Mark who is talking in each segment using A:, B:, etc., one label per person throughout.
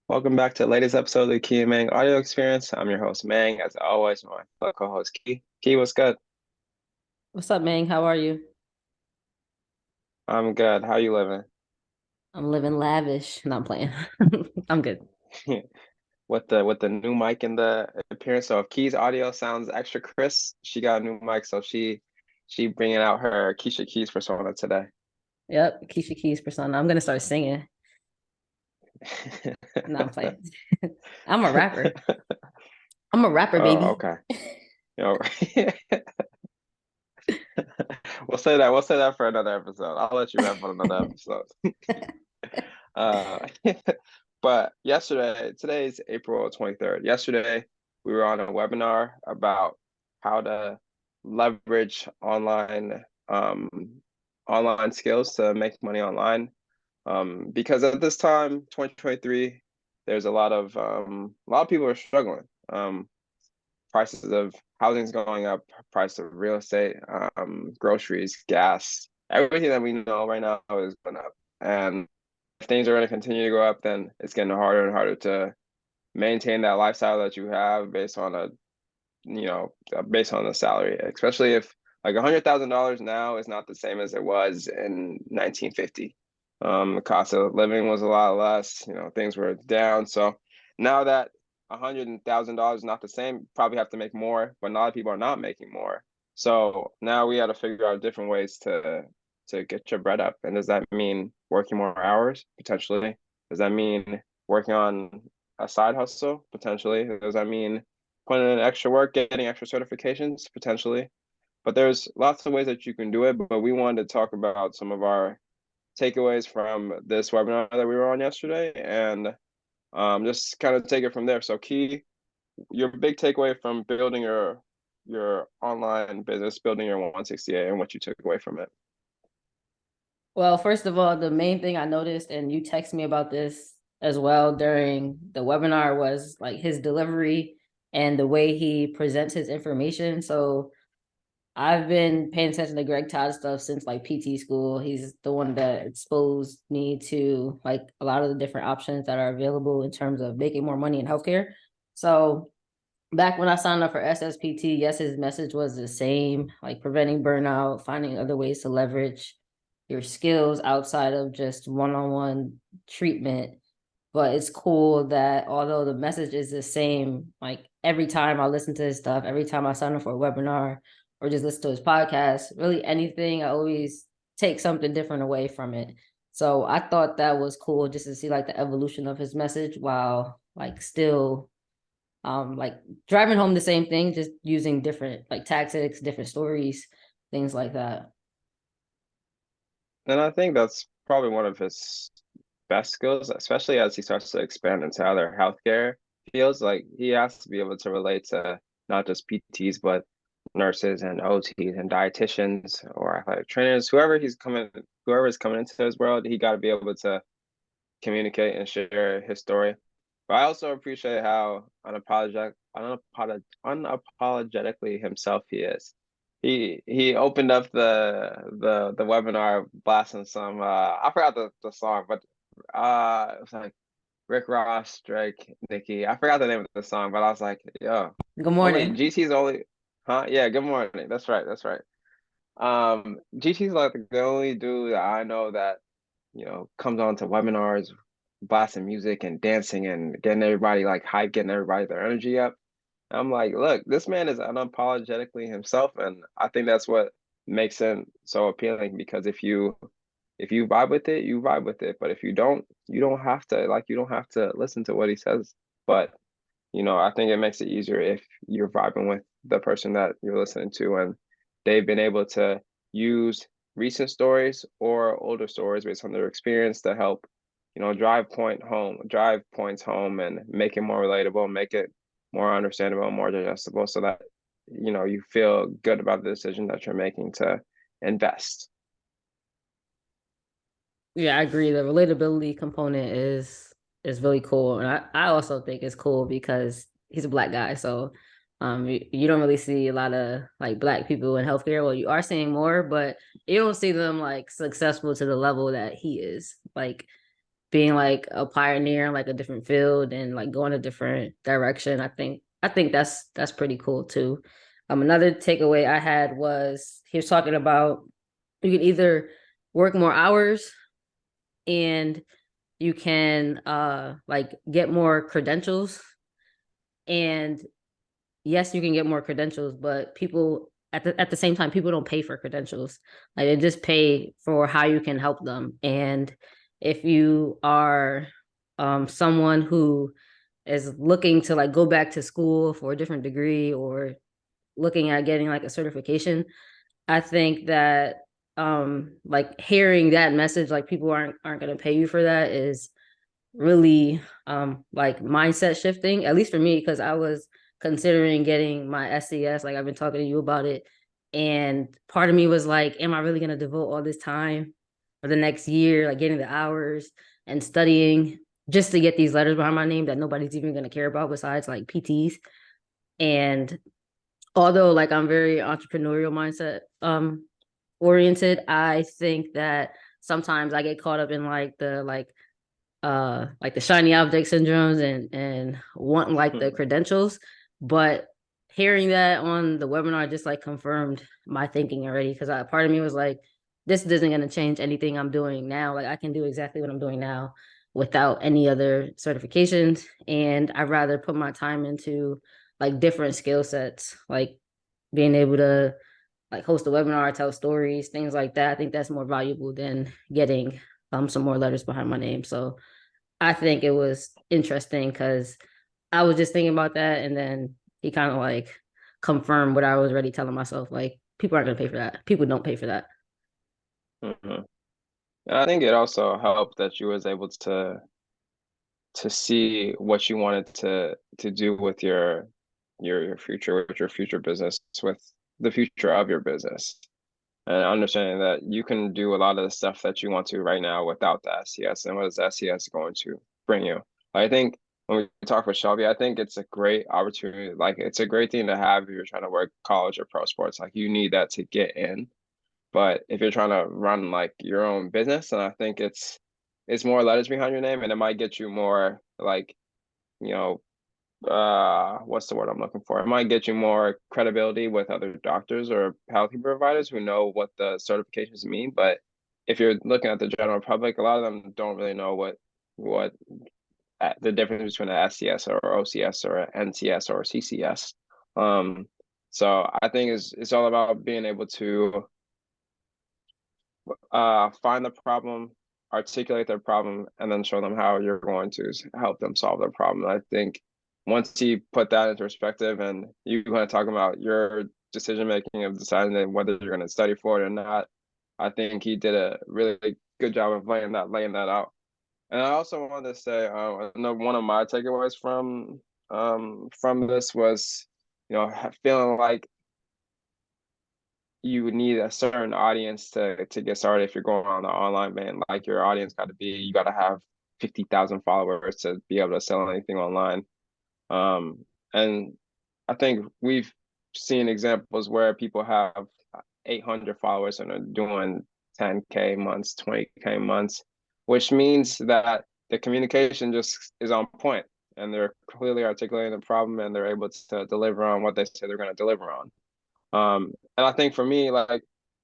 A: Welcome back to the latest episode of the Key and Mang audio experience. I'm your host, Mang, as always, my fellow co-host, Key. Key, what's good?
B: What's up, Mang? How are you?
A: I'm good. How you living?
B: I'm living lavish. Not playing. I'm good.
A: With the new mic in the appearance. So if Key's audio sounds extra crisp, she got a new mic, so she bringing out her Keisha Keys persona today.
B: Yep, Keisha Keys persona. I'm gonna start singing. No, I'm playing. I'm a rapper. I'm a rapper,
A: Oh,
B: baby.
A: okay. You know, we'll say that for another episode. I'll let you rap on another episode. Uh, but today's April 23rd. Yesterday, we were on a webinar about how to leverage online skills to make money online. Because at this time, 2023, there's a lot of people are struggling. Prices of housing's going up, price of real estate, groceries, gas, everything that we know right now is going up. And if things are going to continue to go up, then it's getting harder and harder to maintain that lifestyle that you have based on the salary, especially if like $100,000 now is not the same as it was in 1950. The cost of living was a lot less, things were down. So now that $100,000 is not the same, probably have to make more, but a lot of people are not making more. So now we got to figure out different ways to get your bread up. And does that mean working more hours potentially? Does that mean working on a side hustle potentially? Does that mean putting in extra work, getting extra certifications potentially? But there's lots of ways that you can do it. But we wanted to talk about some of our takeaways from this webinar that we were on yesterday, and just kind of take it from there. So, Key, your big takeaway from building your online business, building your 168, and what you took away from it.
B: Well, first of all, the main thing I noticed, and you text me about this as well during the webinar, was like his delivery and the way he presents his information. So I've been paying attention to Greg Todd stuff since like PT school. He's the one that exposed me to like a lot of the different options that are available in terms of making more money in healthcare. So back when I signed up for SSPT, yes, his message was the same, like preventing burnout, finding other ways to leverage your skills outside of just one-on-one treatment. But it's cool that although the message is the same, like every time I listen to his stuff, every time I sign up for a webinar or just listen to his podcast, really anything, I always take something different away from it. So I thought that was cool just to see like the evolution of his message while like still like driving home the same thing, just using different like tactics, different stories, things like that.
A: And I think that's probably one of his best skills, especially as he starts to expand into other healthcare fields. Like he has to be able to relate to not just PTs, but nurses and OTs and dietitians or athletic trainers, whoever is coming into his world, he got to be able to communicate and share his story. But I also appreciate how unapologetically himself he is. He opened up the webinar blasting some I forgot the song, but it was like Rick Ross, Drake, Nicki. I forgot the name of the song, but I was like, yo,
B: Good
A: only
B: morning.
A: GT's only huh? Yeah, good morning. That's right, that's right. GT's like the only dude that I know that comes on to webinars, blasting music and dancing and getting everybody like hype, getting everybody their energy up. I'm like, look, this man is unapologetically himself, and I think that's what makes him so appealing. Because if you vibe with it, you vibe with it. But if you don't, you don't have to listen to what he says. But I think it makes it easier if you're vibing with the person that you're listening to, and they've been able to use recent stories or older stories based on their experience to help, drive points home and make it more relatable, make it more understandable, more digestible, so that you feel good about the decision that you're making to invest.
B: Yeah, I agree. The relatability component is really cool. And I also think it's cool because he's a black guy. So you don't really see a lot of like black people in healthcare. Well, you are seeing more, but you don't see them like successful to the level that he is. Like being like a pioneer in like a different field and like going a different direction. I think that's pretty cool too. Another takeaway I had was he was talking about you can either work more hours and you can like get more credentials, and yes, you can get more credentials, but people at the same time, people don't pay for credentials. Like they just pay for how you can help them. And if you are someone who is looking to like go back to school for a different degree or looking at getting like a certification, I think that like hearing that message, like people aren't going to pay you for that, is really like mindset shifting, at least for me, because I was considering getting my SCS, like I've been talking to you about it. And part of me was like, am I really gonna devote all this time for the next year, like getting the hours and studying just to get these letters behind my name that nobody's even gonna care about besides like PTs? And although like I'm very entrepreneurial mindset oriented, I think that sometimes I get caught up in like the shiny object syndromes and wanting like the credentials. But hearing that on the webinar just like confirmed my thinking already, because part of me was like, this isn't going to change anything I'm doing now. Like I can do exactly what I'm doing now without any other certifications, and I'd rather put my time into like different skill sets, like being able to like host a webinar, tell stories, things like that. I think that's more valuable than getting some more letters behind my name. So I think it was interesting because I was just thinking about that, and then he kind of like confirmed what I was already telling myself. Like people aren't gonna pay for that. People don't pay for that.
A: And I think it also helped that you was able to see what you wanted to do with your future, with your future business, with the future of your business, and understanding that you can do a lot of the stuff that you want to right now without the SES, and what is SES going to bring you. I think when we talk with Shelby, I think it's a great opportunity. Like it's a great thing to have if you're trying to work college or pro sports. Like you need that to get in. But if you're trying to run like your own business, and I think it's more letters behind your name, and it might get you more like, you know, what's the word I'm looking for? It might get you more credibility with other doctors or health providers who know what the certifications mean. But if you're looking at the general public, a lot of them don't really know what the difference between an SCS or OCS or an NCS or CCS. Um, so I think it's all about being able to find the problem, articulate their problem, and then show them how you're going to help them solve their problem. I think once you put that into perspective and you kind of talk about your decision making of deciding whether you're going to study for it or not, I think he did a really good job of laying that out. And I also wanted to say, I know one of my takeaways from this was, feeling like you would need a certain audience to get started if you're going on the online man. Like your audience got to be, you got to have 50,000 followers to be able to sell anything online. And I think we've seen examples where people have 800 followers and are doing 10K months, 20K months, which means that the communication just is on point and they're clearly articulating the problem and they're able to deliver on what they say they're going to deliver on. And I think for me, like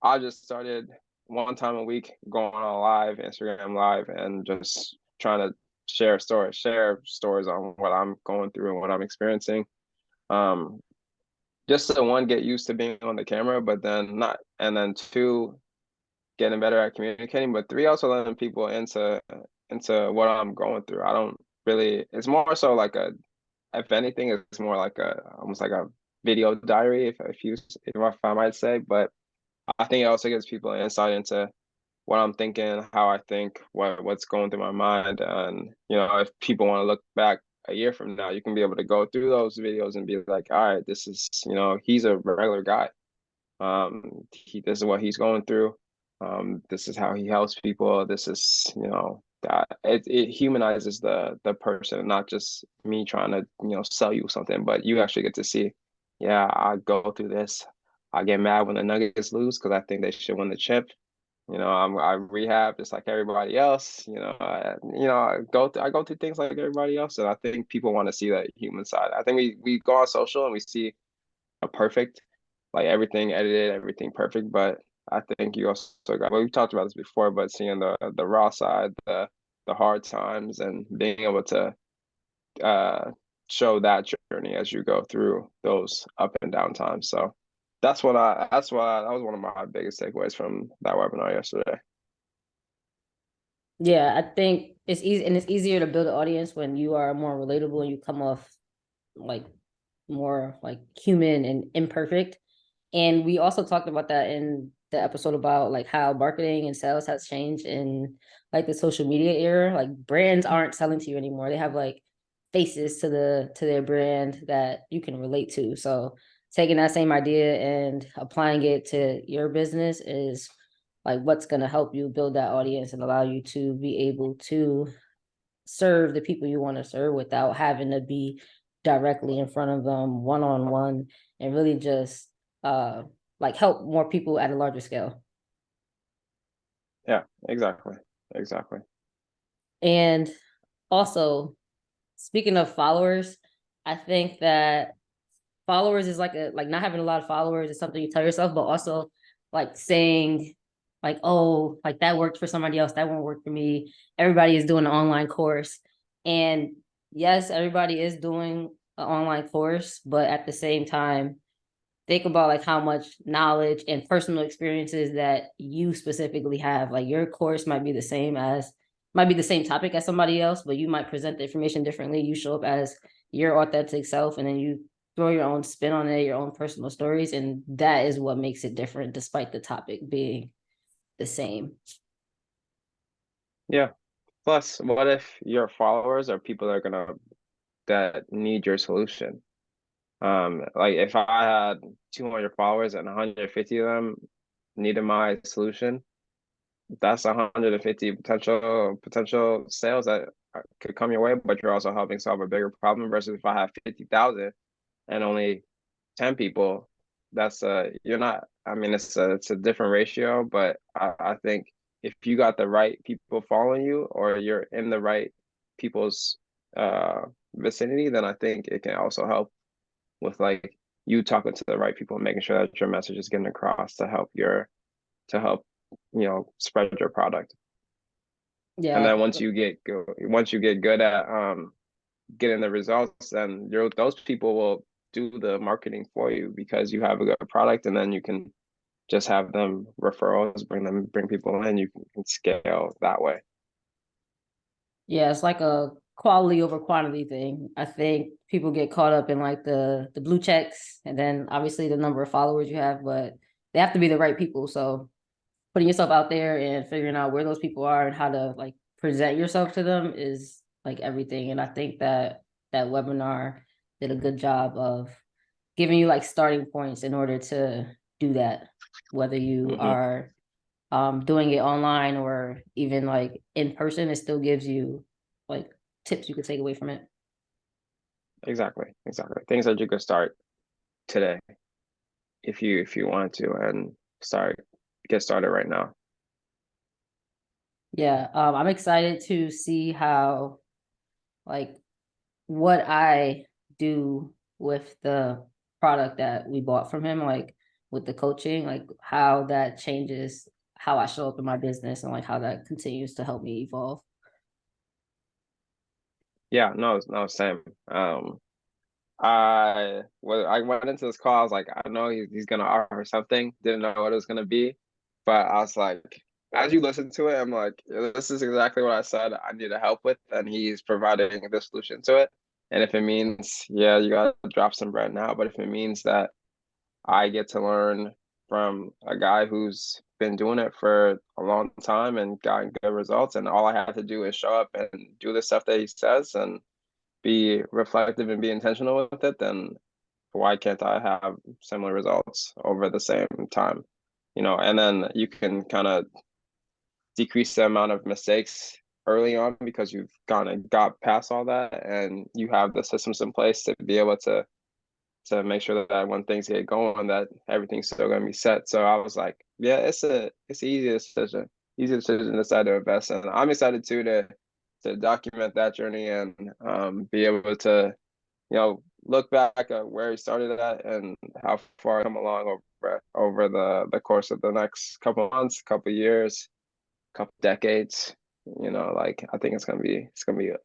A: I just started one time a week going on live, Instagram live, and just trying to share stories on what I'm going through and what I'm experiencing. Um, just to one, get used to being on the camera, but then not, and then two, getting better at communicating, but three, also letting people into what I'm going through. I don't really, it's more so like if anything, it's more like almost like a video diary, if I might say. But I think it also gives people insight into what I'm thinking, how I think, what's going through my mind, and if people want to look back a year from now, you can be able to go through those videos and be like, all right, this is he's a regular guy. This is what he's going through. This is how he helps people. This is that it humanizes the person, not just me trying to sell you something, but you actually get to see, yeah, I go through this. I get mad when the Nuggets lose because I think they should win the chip. I rehab just like everybody else. I go through things like everybody else, and I think people want to see that human side. I think we go on social and we see a perfect, like everything edited, everything perfect, but I think you also got, well, we've talked about this before, but seeing the raw side, the hard times, and being able to uh show that journey as you go through those up and down times. So that was one of my biggest takeaways from that webinar yesterday.
B: Yeah, I think it's easy, and it's easier to build an audience when you are more relatable and you come off like more like human and imperfect. And we also talked about that in the episode about like how marketing and sales has changed in like the social media era. Like brands aren't selling to you anymore. They have like faces to their brand that you can relate to. So taking that same idea and applying it to your business is like what's going to help you build that audience and allow you to be able to serve the people you want to serve without having to be directly in front of them one on one, and really just uh like help more people at a larger scale.
A: Yeah, exactly. Exactly.
B: And also, speaking of followers, I think that followers is like a like not having a lot of followers is something you tell yourself, but also like saying like, oh, like that worked for somebody else, that won't work for me. Everybody is doing an online course. And yes, everybody is doing an online course, but at the same time, think about like how much knowledge and personal experiences that you specifically have. Like your course might be the same topic as somebody else, but you might present the information differently. You show up as your authentic self, and then you throw your own spin on it, your own personal stories, and that is what makes it different despite the topic being the same.
A: Yeah. Plus, what if your followers are people that need your solution? Like if I had 200 followers and 150 of them needed my solution, that's 150 potential sales that could come your way, but you're also helping solve a bigger problem versus if I have 50,000 and only 10 people, that's you're not, I mean, it's a different ratio, but I think if you got the right people following you or you're in the right people's uh vicinity, then I think it can also help with like you talking to the right people and making sure that your message is getting across to help spread your product. And
B: Yeah,
A: then once you get good at getting the results, then those people will do the marketing for you because you have a good product, and then you can just have them referrals, bring people in. You can scale that way.
B: yeah, it's like a quality over quantity thing. I think people get caught up in like the blue checks and then obviously the number of followers you have, but they have to be the right people. So putting yourself out there and figuring out where those people are and how to like present yourself to them is like everything. And I think that that webinar did a good job of giving you like starting points in order to do that, whether you
A: Hmm.
B: are doing it online or even like in person. It still gives you like tips you could take away from it.
A: Exactly, exactly. Things that you could start today if you wanted to and start get started right now.
B: Yeah, I'm excited to see how like what I do with the product that we bought from him, like with the coaching, like how that changes how I show up in my business and like how that continues to help me evolve.
A: Yeah, no, no, same. I went into this call. I was like, I know he's gonna offer something. Didn't know what it was gonna be, but I was like, as you listen to it, I'm like, "Yeah, this is exactly what I said I needed help with, and he's providing the solution to it. And if it means, yeah, you gotta drop some bread now, but if it means that I get to learn from a guy who's been doing it for a long time and gotten good results, and all I have to do is show up and do the stuff that he says and be reflective and be intentional with it, then why can't I have similar results over the same time? And then you can kind of decrease the amount of mistakes early on because you've kind of got past all that and you have the systems in place to be able to make sure that when things get going that everything's still going to be set. So I was like, Yeah, it's an easy decision to decide to invest in. I'm excited too to document that journey and be able to look back at where he started at and how far I come along over the course of the next couple months, couple years, couple decades. Like I think it's gonna be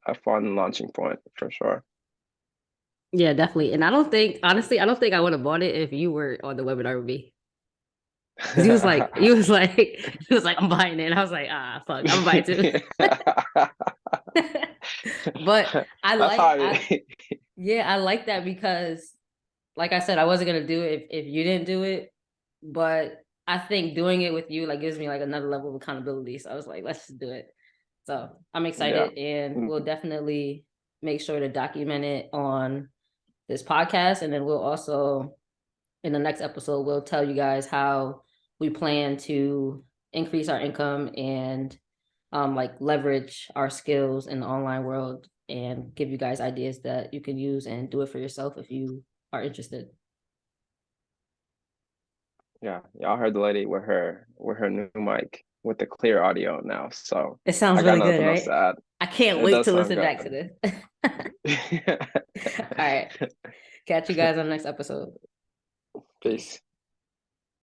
A: a fun launching point for sure.
B: Yeah, definitely. And I don't think, honestly, I don't think I would have bought it if you were on the webinar with me. Because he was like, I'm buying it. And I was like, ah, fuck, I'm gonna buy it too. But
A: That's how
B: yeah, I like that because, like I said, I wasn't gonna do it if you didn't do it. But I think doing it with you like gives me like another level of accountability. So I was like, let's just do it. So I'm
A: yeah.
B: excited, and we'll definitely make sure to document it on this podcast, and then we'll also in the next episode we'll tell you guys how we plan to increase our income and like leverage our skills in the online world and give you guys ideas that you can use and do it for yourself if you are interested.
A: Yeah, y'all heard the lady with her new mic with the clear audio now. So
B: It sounds
A: I got
B: really good,
A: nothing else to
B: right?
A: add.
B: I can't
A: It
B: wait
A: does
B: to
A: sound
B: listen
A: good.
B: back to this. All right. Catch you guys on the next episode.
A: Peace.